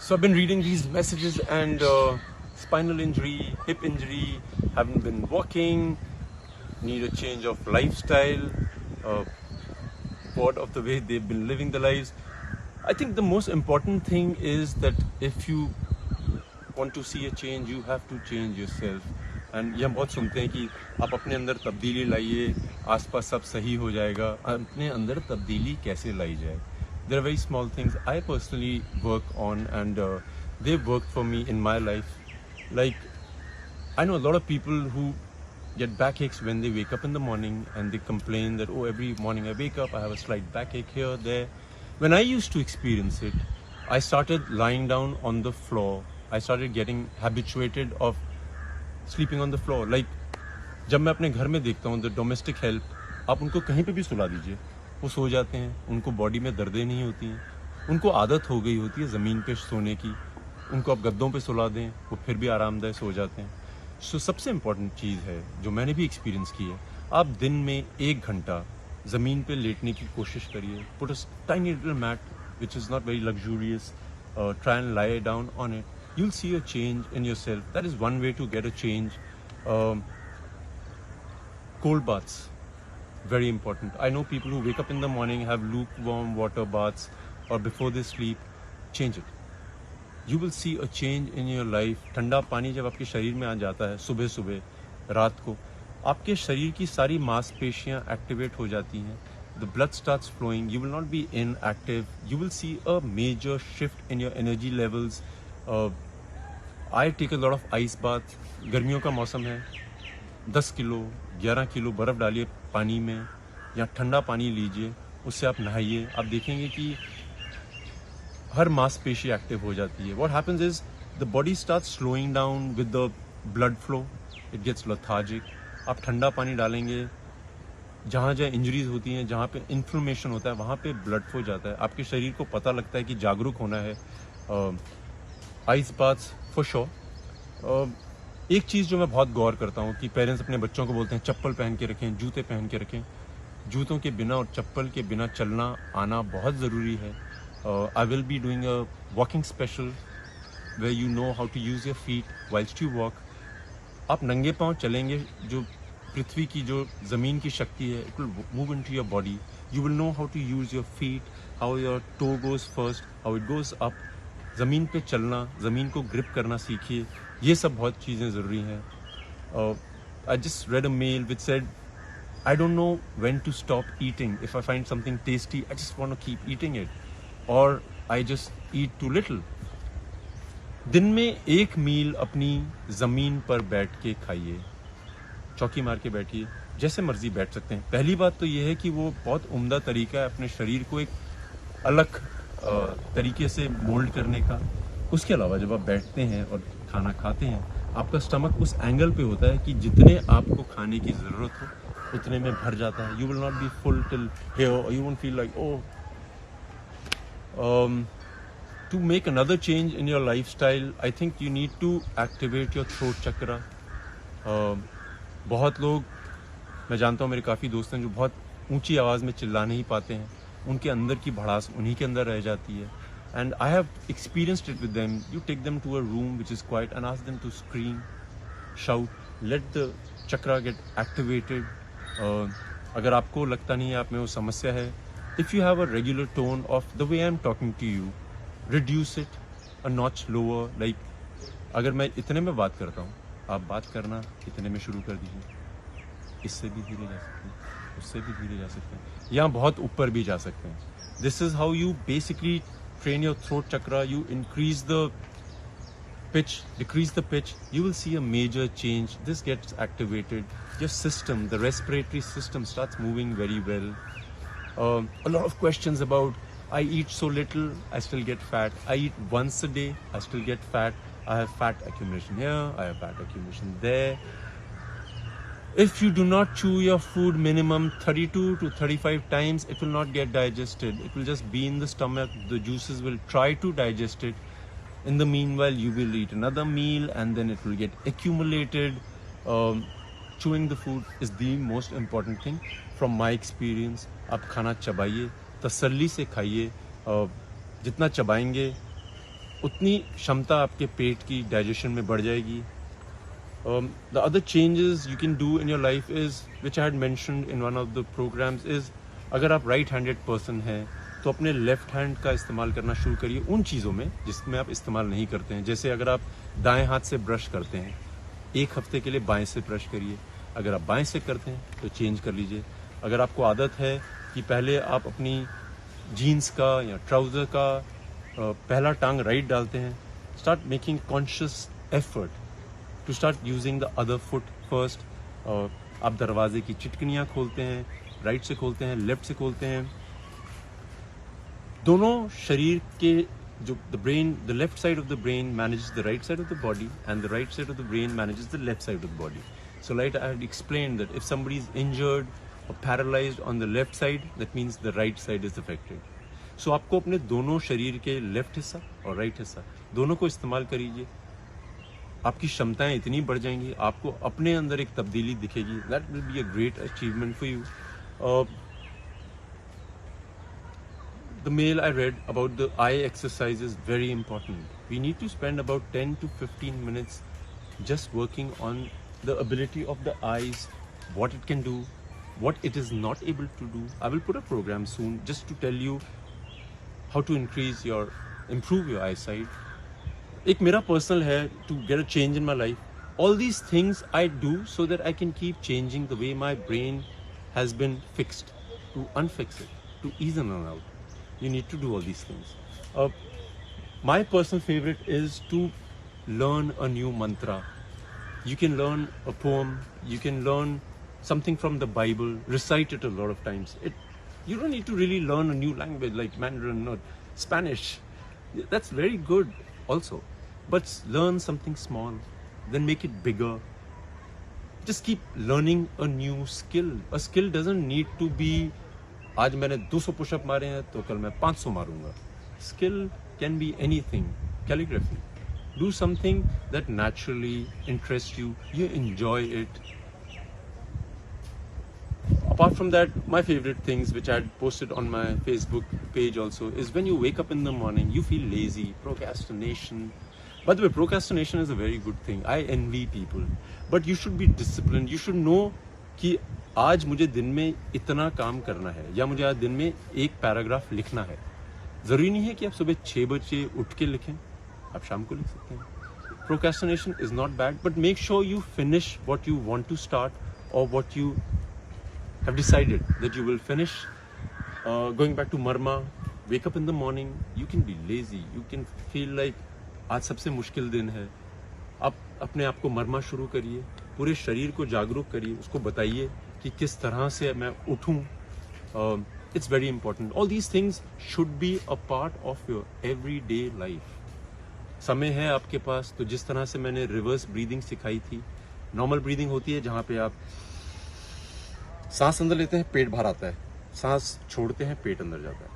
So I've been reading these messages and spinal injury, hip injury, haven't been walking, need a change of lifestyle, bored of the way they've been living their lives. I think the most important thing is that if you want to see a change, you have to change yourself. And ये हम बहुत सुनते हैं कि आप अपने अंदर तब्दीली लाइए, आसपास सब सही हो जाएगा. अपने अंदर तब्दीली कैसे लाई जाए? There are very small things I personally work on, and they've worked for me in my life. Like, I know a lot of people who get backaches when they wake up in the morning, and they complain that, oh, every morning I wake up, I have a slight backache here, there. When I used to experience it, I started lying down on the floor. I started getting habituated of sleeping on the floor. Like, जब मैं अपने घर में देखता हूँ the domestic help, आप उनको कहीं पे भी सुला दीजिए, वो सो जाते हैं, उनको बॉडी में दर्दें नहीं होती हैं, उनको आदत हो गई होती है ज़मीन पे सोने की, उनको आप गद्दों पे सुला दें, वो फिर भी आरामदायक सो जाते हैं. सो सबसे इम्पॉर्टेंट चीज़ है जो मैंने भी एक्सपीरियंस की है, आप दिन में 1 घंटा ज़मीन पे लेटने की कोशिश करिए. Put a tiny little mat which is not very luxurious, try and lie down on it. You'll see a change in yourself. That is one way to get a change. Cold baths, very important. I know people who wake up in the morning, have lukewarm water baths, or before they sleep. Change it. You will see a change in your life. ठंडा पानी जब आपके शरीर में आ जाता है सुबह सुबह रात को, आपके शरीर की सारी मांसपेशियां एक्टिवेट हो जाती हैं. The blood starts flowing. You will not be inactive. You will see a major shift in your energy levels. I take a lot of ice bath. गर्मियों का मौसम है, 10 किलो 11 किलो बर्फ़ डालिए पानी में, या ठंडा पानी लीजिए, उससे आप नहाइए. आप देखेंगे कि हर मांसपेशी एक्टिव हो जाती है. What happens is the body starts slowing down with the blood flow. It gets lethargic. आप ठंडा पानी डालेंगे, जहाँ जहाँ इंजरीज होती हैं, जहाँ पे इन्फ्लेमेशन होता है, वहाँ पे ब्लड फ्लो जाता है. आपके शरीर को पता लगता है कि जागरूक होना है. Ice baths for sure. एक चीज़ जो मैं बहुत गौर करता हूँ कि पेरेंट्स अपने बच्चों को बोलते हैं चप्पल पहन के रखें, जूते पहन के रखें. जूतों के बिना और चप्पल के बिना चलना आना बहुत ज़रूरी है. I will be doing a walking special where you know how to use your feet whilst you walk. आप नंगे पाँव चलेंगे, जो पृथ्वी की जो ज़मीन की शक्ति है, it will move into your body. You will know how to use your feet, how your toe goes first, how it goes up. ज़मीन पे चलना, ज़मीन को ग्रिप करना सीखिए. ये सब बहुत चीज़ें ज़रूरी हैं. I just read a mail which said, I don't know when to stop eating. If I find something tasty, I just want to keep eating it. Or I just eat too little. दिन में 1 मील अपनी ज़मीन पर बैठ के खाइए. चौकी मार के बैठिए, जैसे मर्जी बैठ सकते हैं. पहली बात तो ये है कि वो बहुत उम्दा तरीका है अपने शरीर को एक अलग तरीके से मोल्ड करने का. उसके अलावा जब आप बैठते हैं और खाना खाते हैं, आपका स्टमक उस एंगल पे होता है कि जितने आपको खाने की ज़रूरत हो उतने में भर जाता है. You will not be full till here, और you won't feel like oh. To make another change in your lifestyle, I think you need to activate your throat chakra. बहुत लोग, मैं जानता हूँ, मेरे काफ़ी दोस्त हैं जो बहुत ऊंची आवाज़ में चिल्ला नहीं पाते हैं. उनके अंदर की भड़ास उन्हीं के अंदर रह जाती है. And I have experienced it with them. You take them to a room which is quiet and ask them to scream, shout, let the chakra get activated. अगर आपको लगता नहीं है आप में वो समस्या है, if you have a regular tone of the way I am talking to you, reduce it a notch lower. Like, अगर मैं इतने में बात करता हूँ, आप बात करना इतने में शुरू कर दीजिए. इससे भी धीरे जा सकते हैं, उससे भी धीरे जा सकते हैं, या बहुत ऊपर भी जा सकते हैं. This is how you basically train your throat chakra. You increase the pitch, decrease the pitch, you will see a major change. This gets activated. Your system, the respiratory system, starts moving very well. A lot of questions about, I eat so little, I still get fat. I eat once a day, I still get fat. I have fat accumulation here, I have fat accumulation there. If you do not chew your food minimum 32 to 35 times, it will not get digested. It will just be in the stomach. The juices will try to digest it. In the meanwhile, you will eat another meal and then it will get accumulated. Chewing the food is the most important thing from my experience. आप खाना चबाइए, तसल्ली से खाइए. जितना चबाएंगे उतनी क्षमता आपके पेट की डाइजेशन में बढ़ जाएगी. The other changes you can do in your life is, which I had mentioned in one of the programs, is अगर आप राइट हैंडेड पर्सन हैं तो अपने लेफ्ट हैंड का इस्तेमाल करना शुरू करिए उन चीज़ों में जिसमें आप इस्तेमाल नहीं करते हैं. जैसे अगर आप दाएं हाथ से ब्रश करते हैं, एक हफ्ते के लिए बाएं से ब्रश करिए. अगर आप बाएं से करते हैं तो चेंज कर लीजिए. अगर आपको आदत है कि पहले आप अपनी जीन्स का या ट्राउज़र का पहला टांग राइट डालते हैं, start making conscious effort to start using the other foot first. आप दरवाजे की चिटकनियाँ खोलते हैं, राइट से खोलते हैं, लेफ्ट से खोलते हैं. दोनों शरीर के जो the brain, the left side of the brain manages the right side of the body and the right side of the brain manages the left side of the body. So like I had explained that if somebody is injured or paralyzed on the left side, that means the right side is affected. So आपको अपने दोनों शरीर के left हिस्सा और right हिस्सा दोनों को इस्तेमाल करिए. आपकी क्षमताएं इतनी बढ़ जाएंगी, आपको अपने अंदर एक तब्दीली दिखेगी. That will be a great achievement for you. The mail I read about the eye exercise is very important. We need to spend about 10 to 15 minutes just working on the ability of the eyes, what it can do, what it is not able to do. I will put a program soon just to tell you how to improve your eyesight. एक मेरा personal है to get a change in my life. All these things I do so that I can keep changing the way my brain has been fixed, to unfix it, to ease in and out. You need to do all these things. My personal favorite is to learn a new mantra. You can learn a poem, you can learn something from the Bible, recite it a lot of times. You don't need to really learn a new language like Mandarin or Spanish. That's very good also. But learn something small, then make it bigger. Just keep learning a new skill. A skill doesn't need to be, आज मैंने 200 pushup मारे हैं तो कल मैं 500 मारूंगा. Skill can be anything. Calligraphy. Do something that naturally interests you. You enjoy it. Apart from that, my favorite things which I had posted on my Facebook page also is when you wake up in the morning, you feel lazy, procrastination. By the way, procrastination is a very good thing. I envy people. But you should be disciplined. You should know कि आज मुझे दिन में इतना काम करना है या मुझे आज दिन में एक पैराग्राफ लिखना है. ज़रूरी नहीं है कि आप सुबह 6 बजे उठ के लिखें, आप शाम को लिख सकते हैं. Procrastination is not bad, but make sure you finish what you want to start or what you have decided that you will finish. Going back to Marma, wake up in the morning, you can be lazy, you can feel like आज सबसे मुश्किल दिन है. आप अपने आप को मरमा शुरू करिए, पूरे शरीर को जागरूक करिए, उसको बताइए कि किस तरह से मैं उठूं. It's very important. All these things should be a part of your everyday life. समय है आपके पास तो जिस तरह से मैंने रिवर्स ब्रीदिंग सिखाई थी. नॉर्मल ब्रीदिंग होती है जहाँ पे आप सांस अंदर लेते हैं, पेट बाहर आता है, सांस छोड़ते हैं, पेट अंदर जाता है.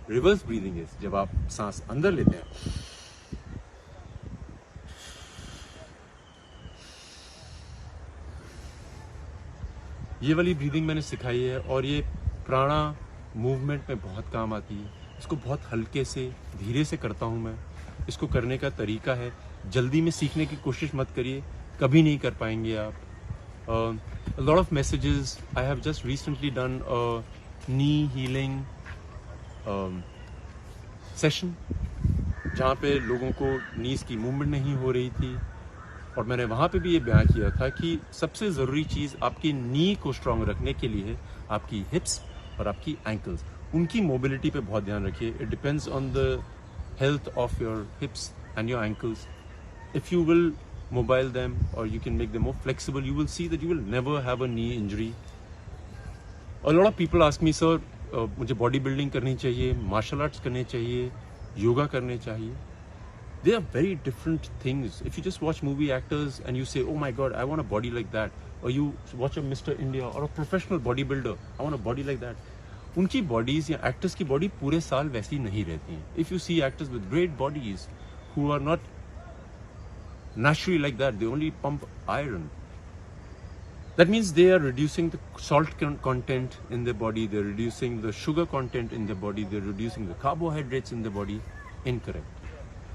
रिवर्स ब्रीदिंग है जब आप सांस अंदर लेते हैं, ये वाली ब्रीदिंग मैंने सिखाई है और ये प्राणा मूवमेंट में बहुत काम आती है. इसको बहुत हल्के से धीरे से करता हूँ मैं. इसको करने का तरीका है, जल्दी में सीखने की कोशिश मत करिए, कभी नहीं कर पाएंगे आप. A lot of messages. I have just recently done a knee healing session जहाँ पे लोगों को नीज की मूवमेंट नहीं हो रही थी और मैंने वहाँ पे भी ये बयान किया था कि सबसे ज़रूरी चीज़ आपकी नी को स्ट्रॉन्ग रखने के लिए है आपकी हिप्स और आपकी एंकल्स. उनकी मोबिलिटी पे बहुत ध्यान रखिए. It depends on the health of your hips and your ankles. If you will mobile them और you can make them more flexible, you will see that you will never have a knee injury. A lot of people ask me, sir मुझे body building करनी चाहिए, martial arts करने चाहिए, योगा करने चाहिए. They are very different things. If you just watch movie actors and you say, oh my god, I want a body like that, or you watch a Mr. India or a professional bodybuilder, I want a body like that. उनकी bodies या actors की body पूरे साल वैसी नहीं रहती हैं. If you see actors with great bodies who are not naturally like that, they only pump iron. That means they are reducing the salt content in their body, they're reducing the sugar content in their body, they're reducing the carbohydrates in their body. Incorrect.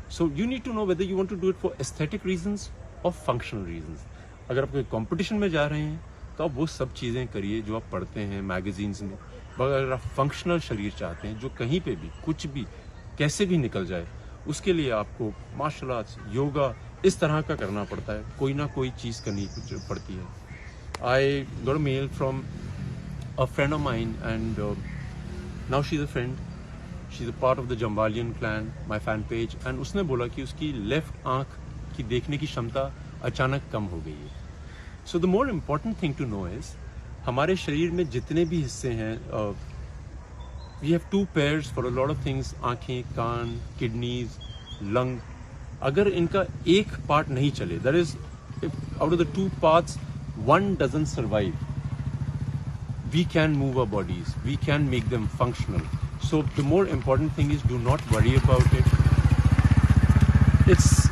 So you need to know whether you want to do it for aesthetic reasons or functional reasons. अगर आप कोई competition में जा रहे हैं तो आप वो सब चीज़ें करिए जो आप पढ़ते हैं मैगजीन्स में. अगर आप फंक्शनल शरीर चाहते हैं जो कहीं पे भी कुछ भी कैसे भी निकल जाए, उसके लिए आपको मार्शल आर्ट्स, योगा इस तरह का करना पड़ता है. कोई ना कोई चीज़ करनी पड़ती है. I got a mail from a friend of mine, and now she's a friend. She's a part of the Jambalian clan, my fan page, and उसने बोला कि उसकी लेफ्ट आंख की देखने की क्षमता अचानक कम हो गई है. So the more important thing to know is हमारे शरीर में जितने भी हिस्से हैं, we have two pairs for a lot of things, आंखें, कान, kidneys, lung. अगर इनका एक पार्ट नहीं चले, that is, if out of the two parts one doesn't survive, we can move our bodies, we can make them functional. So the more important thing is, do not worry about it. It's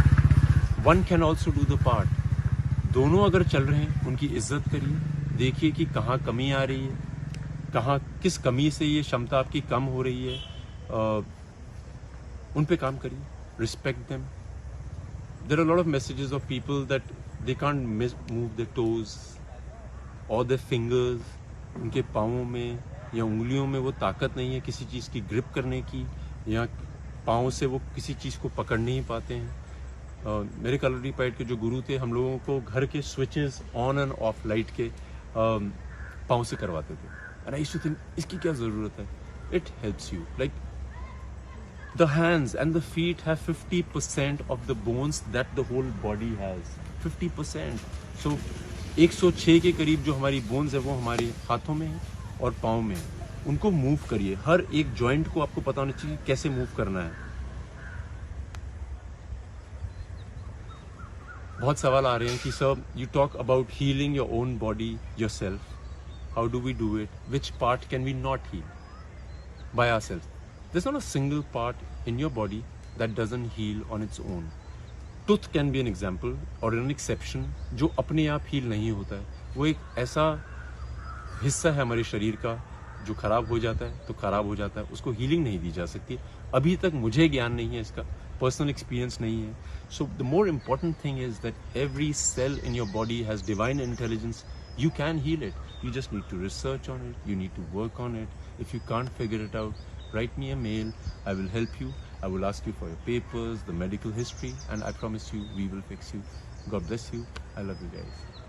one can also do the part. दोनों अगर चल रहे हैं उनकी इज्जत करिए, देखिए कि कहाँ कमी आ रही है, कहाँ किस कमी से ये क्षमता आपकी कम हो रही है, उन पे काम करिए. Respect them. There are a lot of messages of people that they can't move their toes or their fingers. उनके पाँवों में या उंगलियों में वो ताकत नहीं है किसी चीज़ की ग्रिप करने की, या पाँव से वो किसी चीज़ को पकड़ नहीं पाते हैं. मेरे कलरी पैड के जो गुरु थे, हम लोगों को घर के switches on and off light के पाँव से करवाते थे. And I used to think, इसकी क्या ज़रूरत है? It helps you. Like the hands and the feet have 50% of the bones that the whole body has. 50%. So 106 के करीब जो हमारी बोन्स है वो हमारे हाथों में है और पाँव में है. उनको मूव करिए. हर एक जॉइंट को आपको पता होना चाहिए कैसे मूव करना है. बहुत सवाल आ रहे हैं कि sir, you talk about healing your own body yourself. How do we do it? Which part can we not heal by ourselves? There's not a single part in your body that doesn't heal on its own. Tooth can be an example or an exception जो अपने आप heal नहीं होता है. वो एक ऐसा हिस्सा है हमारे शरीर का जो खराब हो जाता है तो खराब हो जाता है, उसको हीलिंग नहीं दी जा सकती. अभी तक मुझे ज्ञान नहीं है इसका, पर्सनल एक्सपीरियंस नहीं है. So the more important thing is that every cell in your body has divine intelligence. You can heal it. You just need to research on it. You need to work on it. If you can't figure it out, write me a mail. I will help you. I will ask you for your papers, the medical history, and I promise you we will fix you. God bless you. I love you guys.